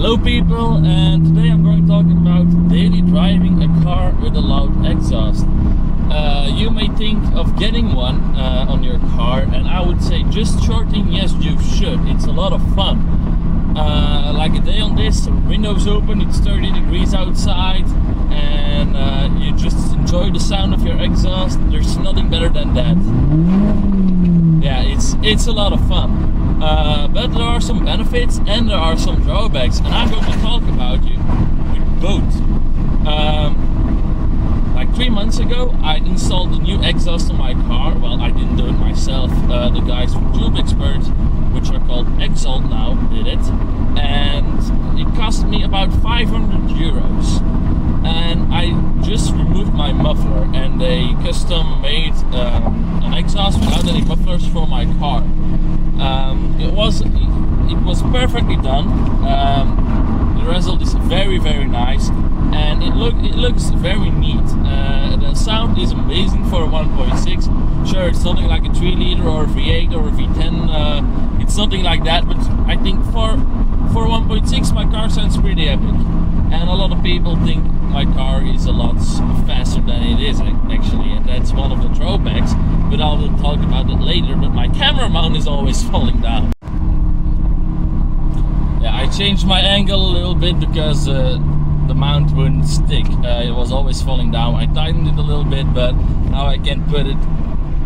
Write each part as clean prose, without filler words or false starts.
Hello people, and today I'm going to talk about daily driving a car with a loud exhaust. You may think of getting one on your car, and I would say just shorting, yes you should. It's a lot of fun. Like a day on this, windows open, it's 30 degrees outside, and you just enjoy the sound of your exhaust. There's nothing better than that. Yeah, it's a lot of fun. But there are some benefits and there are some drawbacks, and I'm going to talk about you with both. Like 3 months ago, I installed a new exhaust on my car. Well, I didn't do it myself. The guys from Tube Expert, which are called Exalt now, did it, and it cost me about 500 euros. And I just removed my muffler, and they custom made an exhaust without any mufflers for my car. It was perfectly done. The result is very nice, and it looks very neat. The sound is amazing for a 1.6. Sure, it's something like a 3 liter or a V8 or a V10. It's something like that, but I think for 1.6 my car sounds pretty epic. And a lot of people think my car is a lot faster than it is actually, and that's one of the drawbacks, but I will talk about it later. But my camera mount is always falling down. Yeah, I changed my angle a little bit because the mount wouldn't stick. It was always falling down. I tightened it a little bit, but now I can't put it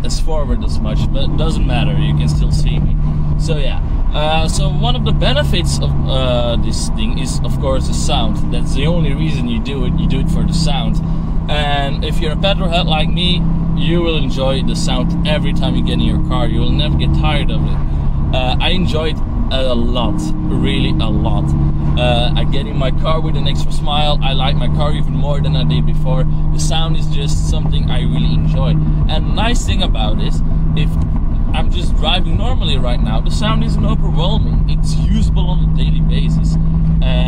as forward as much, but it doesn't matter, you can still see me. So yeah. So one of the benefits of this thing is, of course, the sound. That's the only reason you do it for the sound. And if you're a petrolhead like me, you will enjoy the sound every time you get in your car. You will never get tired of it. I enjoy it a lot, really a lot. I get in my car with an extra smile. I like my car even more than I did before. The sound is just something I really enjoy. And the nice thing about it, if I'm just driving normally right now, the sound isn't overwhelming. It's usable on a daily basis.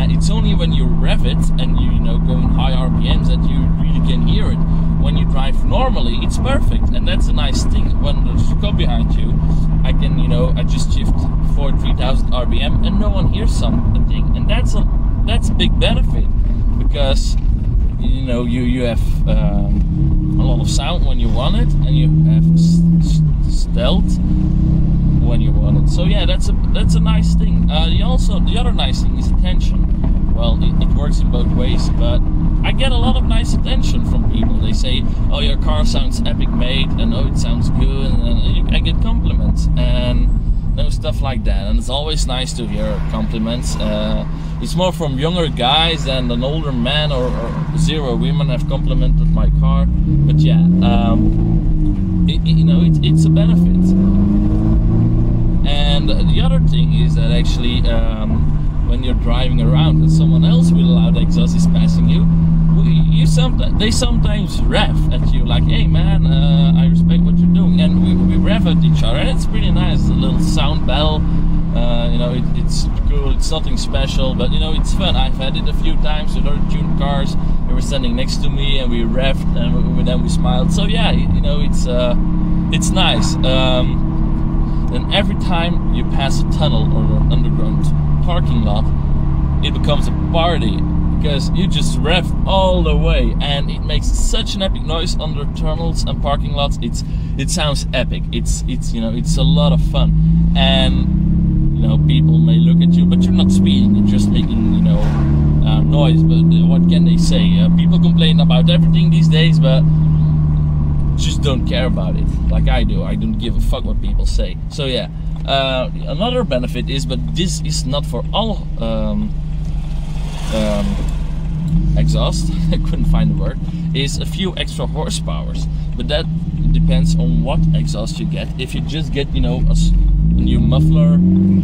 It's only when you rev it and you go in high RPMs that you really can hear it. When you drive normally, it's perfect, and that's a nice thing. When there's a car behind you, I can, I just shift for 3000 RPM and no one hears something, and that's a big benefit, because you have a lot of sound when you want it, and you have stealth when you want it. So yeah, that's a nice thing. The other nice thing is attention. Well, it works in both ways, but I get a lot of nice attention from people. They say, "Oh, your car sounds epic, mate," and "Oh, it sounds good," and I get compliments and stuff like that. And it's always nice to hear compliments. It's more from younger guys than an older man or zero women have complimented my car. But yeah, it's a benefit. And the other thing is that actually, when you're driving around and someone else with a loud exhaust is passing you, they sometimes rev at you like, "Hey man, I respect what you're doing," and we rev at each other, and it's pretty nice. A little sound bell, it's cool. It's nothing special, but it's fun. I've had it a few times with other tuned cars. They were standing next to me and we revved, and then we smiled. So yeah, it's nice. Then every time you pass a tunnel or an underground parking lot, it becomes a party, because you just rev all the way, and it makes such an epic noise under tunnels and parking lots. It sounds epic. It's a lot of fun, and people may look at you, but you're not speeding. You're just making noise. But what can they say? People complain about everything these days, but just don't care about it like I do. I don't give a fuck what people say. So yeah, another benefit is, but this is not for all exhaust, I couldn't find the word, is a few extra horsepowers, but that depends on what exhaust you get. If you just get a new muffler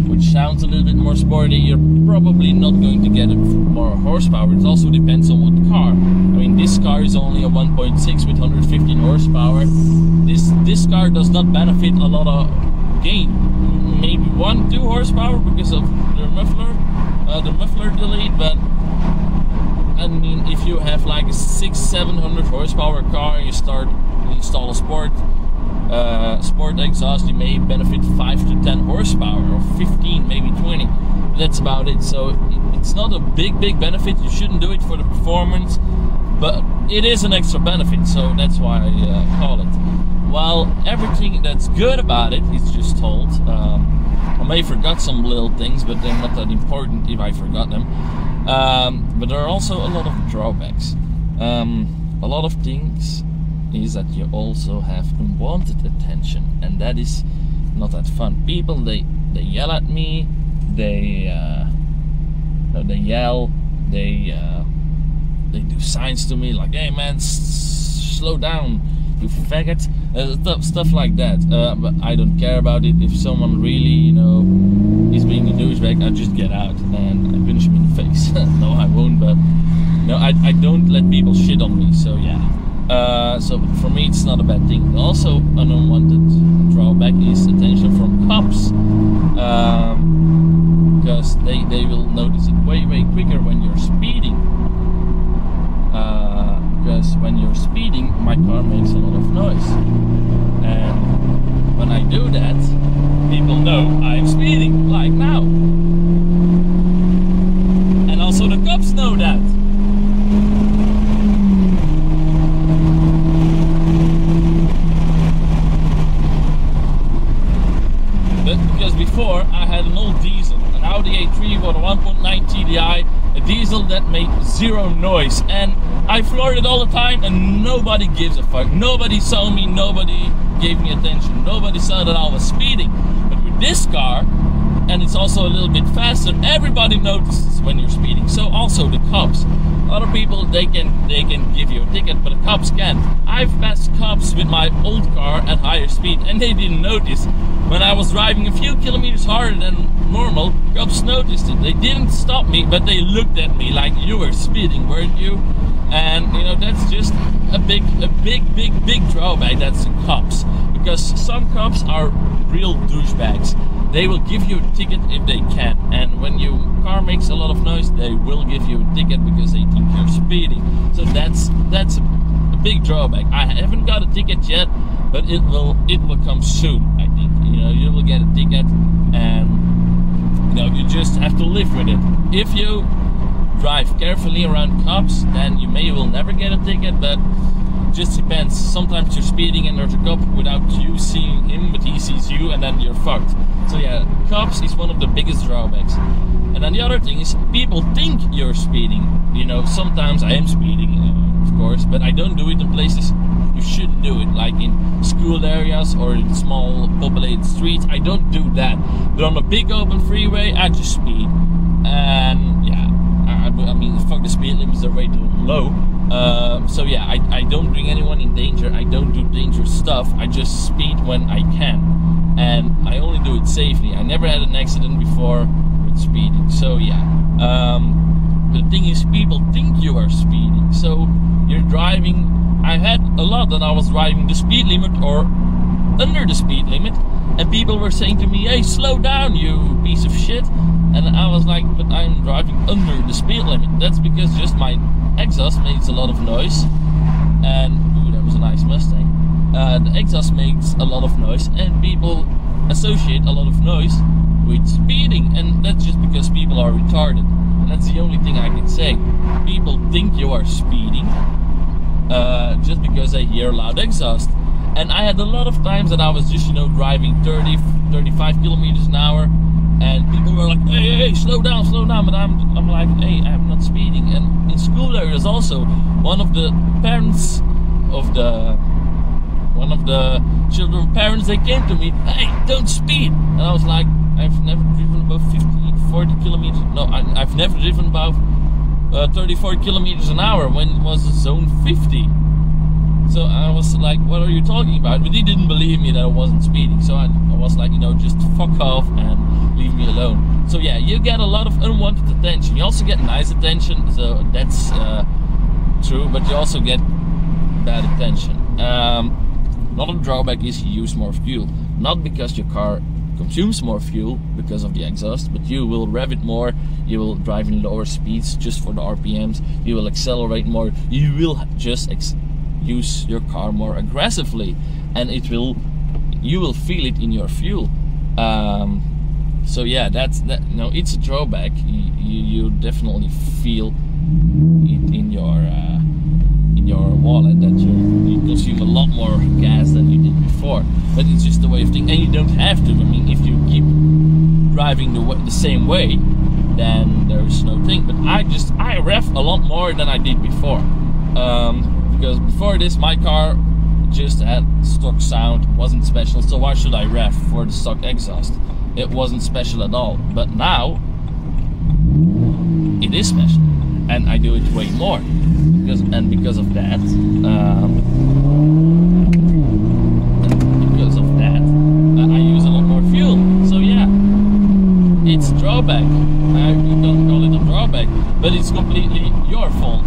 which sounds a little bit more sporty, you're probably not going to get more horsepower. It also depends on what car. I mean, this car is only a 1.6 with 115 horsepower. This car does not benefit a lot of gain, maybe 1-2 horsepower because of the muffler delete. But I mean, if you have like a 600-700 horsepower car and you install a sport exhaust, you may benefit 5 to 10 horsepower, or 15, maybe 20. that's about it. So it's not a big benefit. You shouldn't do it for the performance, but it is an extra benefit, so that's why I call it. While everything that's good about it is just told. I may forgot some little things, but they're not that important if I forgot them. But there are also a lot of drawbacks. A lot of things is that you also have unwanted attention, and that is not that fun. People, they yell at me, they yell, they do signs to me like, "Hey man, slow down, you faggot," stuff like that. But I don't care about it. If someone really, is being a douchebag, I just get out and I punch him in the face. No, I won't, but I don't let people shit on me. So yeah. So for me, it's not a bad thing. Also, an unwanted drawback is attention from cops, because they will notice it way quicker when you're speeding. Because when you're speeding, my car makes a lot of noise, and when I do that, people know I'm speeding, like now. And also the cops know that. But because before I had an old diesel, an Audi A3 with a 1.9 TDI, a diesel that made zero noise, and I floored it all the time and nobody gives a fuck. Nobody saw me, nobody gave me attention, nobody saw that I was speeding. But with this car, and it's also a little bit faster, everybody notices when you're speeding. So also the cops. Other people, they can give you a ticket, but the cops can't. I've passed cops with my old car at higher speed and they didn't notice. When I was driving a few kilometers harder than normal, cops noticed it. They didn't stop me, but they looked at me like, "You were speeding, weren't you?" And that's just a big drawback. That's the cops, because some cops are real douchebags. They will give you a ticket if they can, and when your car makes a lot of noise, they will give you a ticket because they think you're speeding. So that's a big drawback. I haven't got a ticket yet, but it will come soon. I think you will get a ticket, and you just have to live with it. If you drive carefully around cops, then you will never get a ticket, but just depends. Sometimes you're speeding and there's a cop without you seeing him, but he sees you, and then you're fucked. So yeah, cops is one of the biggest drawbacks. And then the other thing is, people think you're speeding. Sometimes I am speeding, of course, but I don't do it in places you shouldn't do it, like in school areas or in small populated streets. I don't do that. But on a big open freeway, I just speed. And yeah, I mean, fuck the speed limits, they're way too low. So yeah, I don't bring anyone in danger. I don't do dangerous stuff. I just speed when I can, and I only do it safely. I never had an accident before with speeding. So yeah, the thing is, people think you are speeding. So you're driving. I had a lot that I was driving the speed limit or under the speed limit, and people were saying to me, "Hey, slow down, you piece of shit." And I was like, "But I'm driving under the speed limit." That's because just my exhaust makes a lot of noise, and ooh, that was a nice Mustang. The exhaust makes a lot of noise, and people associate a lot of noise with speeding, and that's just because people are retarded. And that's the only thing I can say. People think you are speeding just because they hear loud exhaust. And I had a lot of times that I was just driving 30, 35 kilometers an hour, and people were like, hey, slow down, but I'm like, hey, I'm not speeding. And in school areas also, one of the children parents, they came to me, "Hey, don't speed." And I was like, I've never driven above 40 kilometers, no, I've never driven above 34 kilometers an hour when it was zone 50. So I was like, "What are you talking about?" But he didn't believe me that I wasn't speeding. So I was like, just fuck off and leave me alone. So yeah, you get a lot of unwanted attention. You also get nice attention, so that's true, but you also get bad attention. Another drawback is you use more fuel. Not because your car consumes more fuel because of the exhaust, but you will rev it more, you will drive in lower speeds just for the RPMs, you will accelerate more, you will just use your car more aggressively, and you will feel it in your fuel. So yeah, that's that. It's a drawback. You definitely feel it in your wallet that you consume a lot more gas than you did before. But it's just the way of thinking, and you don't have to. I mean, if you keep driving the same way, then there's no thing. But I rev a lot more than I did before, because before this my car just had stock sound, wasn't special. So why should I rev for the stock exhaust? It wasn't special at all. But now it is special, and I do it way more because of that. I use a lot more fuel. So yeah, it's a drawback. You don't call it a drawback, but it's completely your fault,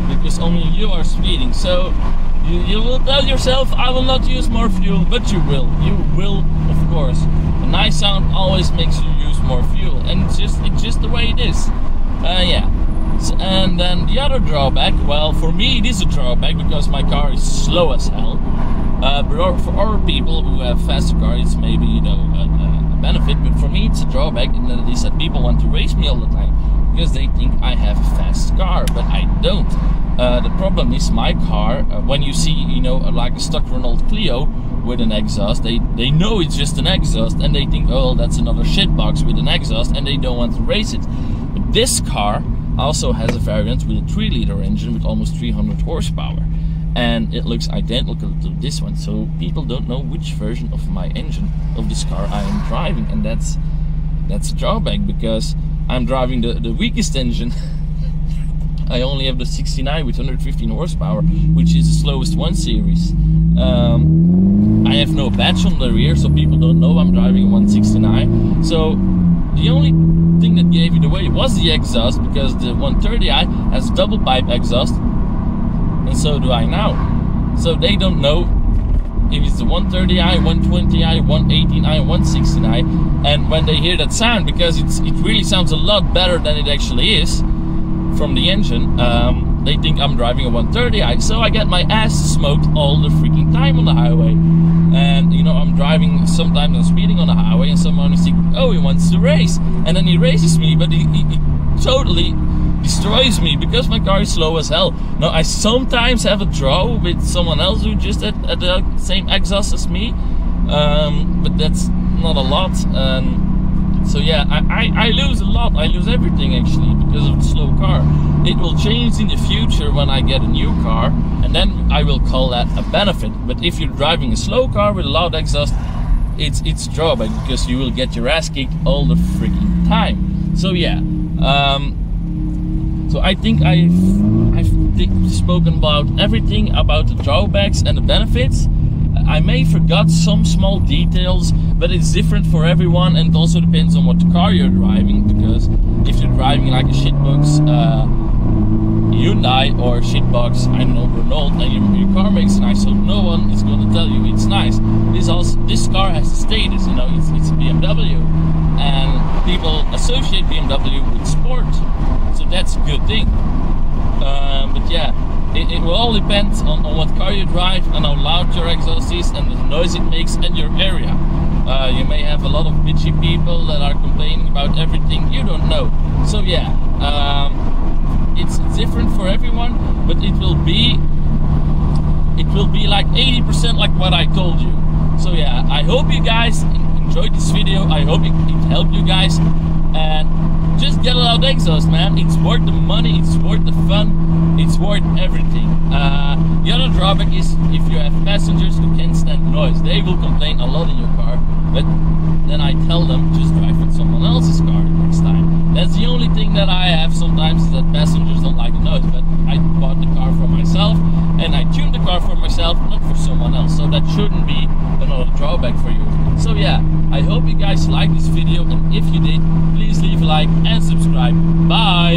because only you are speeding. So you will tell yourself, I will not use more fuel, but you will. You will, of course. A nice sound always makes you use more fuel, and it's just the way it is. Yeah. So, and then the other drawback, well, for me it is a drawback because my car is slow as hell. But for other people who have faster cars, it's maybe a benefit. But for me, it's a drawback in that it is that people want to race me all the time because they think I have a fast car, but I don't. The problem is my car. When you see, like a stock Renault Clio with an exhaust, they know it's just an exhaust, and they think, oh, that's another shitbox with an exhaust, and they don't want to race it. But this car also has a variant with a 3-liter engine with almost 300 horsepower, and it looks identical to this one. So people don't know which version of my engine of this car I am driving, and that's a drawback because I'm driving the weakest engine. I only have the 69 with 115 horsepower, which is the slowest 1 series. I have no badge on the rear, so people don't know I'm driving a 169. So the only thing that gave it away was the exhaust, because the 130i has double pipe exhaust, and so do I now. So they don't know if it's the 130i, 120i, 118i, 160i, and when they hear that sound, because it really sounds a lot better than it actually is from the engine, they think I'm driving a 130i. So I get my ass smoked all the freaking time on the highway. And I'm driving, sometimes I'm speeding on the highway, and someone is thinking, oh, he wants to race, and then he races me, but he totally destroys me because my car is slow as hell. Now I sometimes have a draw with someone else who just had the same exhaust as me, but that's not a lot. So yeah, I lose a lot. I lose everything actually because of the slow car. It will change in the future when I get a new car, and then I will call that a benefit. But if you're driving a slow car with a loud exhaust, it's a drawback because you will get your ass kicked all the freaking time. So yeah, so I think I've spoken about everything about the drawbacks and the benefits. I may forgot some small details, but it's different for everyone, and it also depends on what car you're driving, because if you're driving like a shitbox Hyundai or shitbox, I don't know, Renault, and your car makes nice, so no one is going to tell you it's nice. This car has a status, it's a BMW, and people associate BMW with sport, so that's a good thing. But yeah, it will all depend on what car you drive and how loud your exhaust is and the noise it makes in your area. You may have a lot of bitchy people that are complaining about everything you don't know. So yeah, it's different for everyone, but it will be like 80% like what I told you. So yeah, I hope you guys enjoyed this video. I hope it helped you guys, and just get a loud exhaust, man. It's worth the money, it's worth the fun, it's worth everything. The other drawback is if you have passengers who can't stand noise, they will complain a lot in your car, but then I tell them just drive with someone else's car next time. That's the only thing that I have sometimes, is that passengers don't like the noise, but I bought the car for myself and I tuned the car for myself, not for someone else, so that shouldn't be another drawback for you. So yeah, I hope you guys liked this video, and if you did, please leave a like and subscribe. Bye!